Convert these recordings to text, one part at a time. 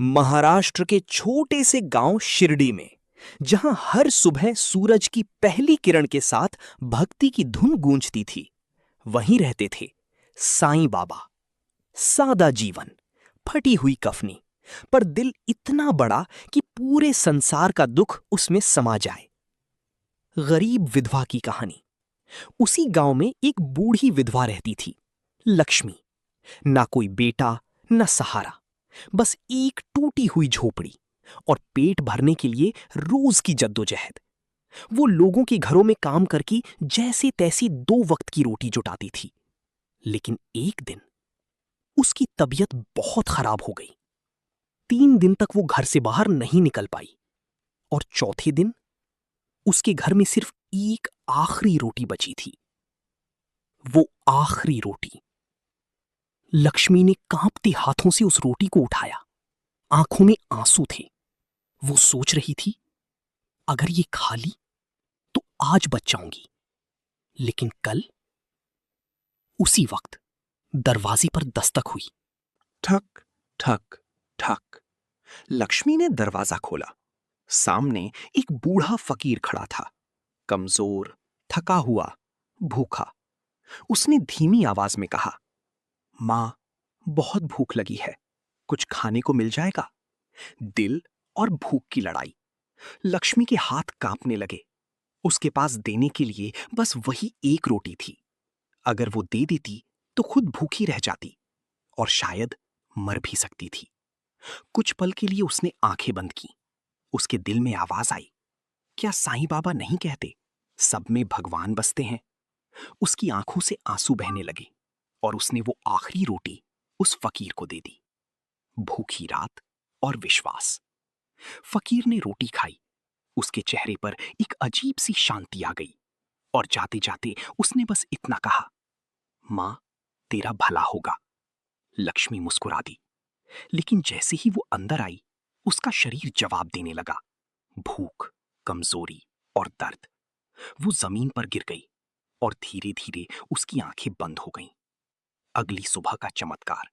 महाराष्ट्र के छोटे से गांव शिरडी में, जहां हर सुबह सूरज की पहली किरण के साथ भक्ति की धुन गूंजती थी, वहीं रहते थे साईं बाबा। सादा जीवन, फटी हुई कफनी, पर दिल इतना बड़ा कि पूरे संसार का दुख उसमें समा जाए। गरीब विधवा की कहानी। उसी गांव में एक बूढ़ी विधवा रहती थी, लक्ष्मी। ना कोई बेटा, न सहारा, बस एक टूटी हुई झोपड़ी और पेट भरने के लिए रोज की जद्दोजहद। वो लोगों के घरों में काम करके जैसे तैसी 2 वक्त की रोटी जुटाती थी। लेकिन एक दिन उसकी तबीयत बहुत खराब हो गई। 3 दिन तक वो घर से बाहर नहीं निकल पाई और चौथे दिन उसके घर में सिर्फ एक आखिरी रोटी बची थी। वो आखिरी रोटी। लक्ष्मी ने कांपते हाथों से उस रोटी को उठाया। आंखों में आंसू थे। वो सोच रही थी, अगर ये खा ली तो आज बच जाऊंगी। लेकिन कल उसी वक्त दरवाजे पर दस्तक हुई। ठक ठक ठक। लक्ष्मी ने दरवाजा खोला। सामने एक बूढ़ा फकीर खड़ा था, कमजोर, थका हुआ, भूखा। उसने धीमी आवाज में कहा, मां, बहुत भूख लगी है, कुछ खाने को मिल जाएगा? दिल और भूख की लड़ाई। लक्ष्मी के हाथ कांपने लगे। उसके पास देने के लिए बस वही एक रोटी थी। अगर वो दे देती तो खुद भूखी रह जाती और शायद मर भी सकती थी। कुछ पल के लिए उसने आंखें बंद की। उसके दिल में आवाज आई, क्या साईं बाबा नहीं कहते, सब में भगवान बसते हैं? उसकी आंखों से आंसू बहने लगे और उसने वो आखिरी रोटी उस फकीर को दे दी। भूखी रात और विश्वास। फकीर ने रोटी खाई। उसके चेहरे पर एक अजीब सी शांति आ गई और जाते जाते उसने बस इतना कहा, मां, तेरा भला होगा। लक्ष्मी मुस्कुरा दी। लेकिन जैसे ही वो अंदर आई, उसका शरीर जवाब देने लगा। भूख, कमजोरी और दर्द। वो जमीन पर गिर गई और धीरे धीरे उसकी आंखें बंद हो गईं। अगली सुबह का चमत्कार।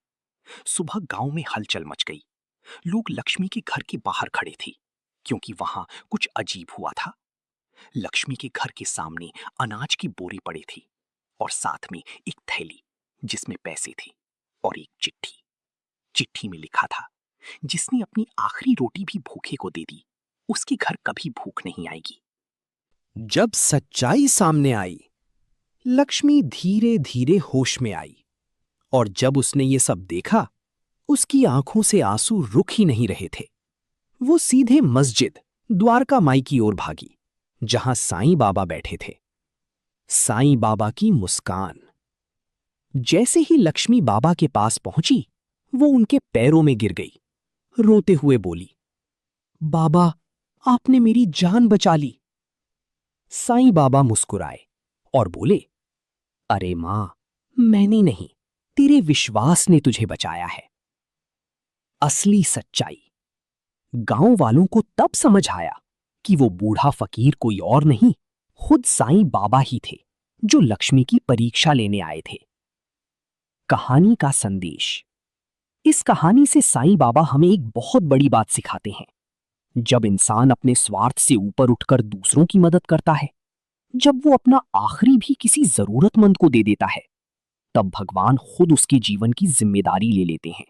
सुबह गांव में हलचल मच गई। लोग लक्ष्मी के घर के बाहर खड़े थे, क्योंकि वहां कुछ अजीब हुआ था। लक्ष्मी के घर के सामने अनाज की बोरी पड़ी थी और साथ में एक थैली जिसमें पैसे थे और एक चिट्ठी। चिट्ठी में लिखा था, जिसने अपनी आखिरी रोटी भी भूखे को दे दी, उसके घर कभी भूख नहीं आएगी। जब सच्चाई सामने आई, लक्ष्मी धीरे धीरे होश में आई और जब उसने ये सब देखा, उसकी आंखों से आंसू रुक ही नहीं रहे थे। वो सीधे मस्जिद द्वारका माई की ओर भागी, जहां साईं बाबा बैठे थे। साईं बाबा की मुस्कान। जैसे ही लक्ष्मी बाबा के पास पहुंची, वो उनके पैरों में गिर गई। रोते हुए बोली, बाबा, आपने मेरी जान बचा ली। साईं बाबा मुस्कुराए और बोले, अरे मां, मैंने नहीं, तेरे विश्वास ने तुझे बचाया है। असली सच्चाई। गांव वालों को तब समझ आया कि वो बूढ़ा फकीर कोई और नहीं, खुद साईं बाबा ही थे, जो लक्ष्मी की परीक्षा लेने आए थे। कहानी का संदेश। इस कहानी से साईं बाबा हमें एक बहुत बड़ी बात सिखाते हैं। जब इंसान अपने स्वार्थ से ऊपर उठकर दूसरों की मदद करता है, जब वो अपना आखिरी भी किसी जरूरतमंद को दे देता है, तब भगवान खुद उसके जीवन की जिम्मेदारी ले लेते हैं।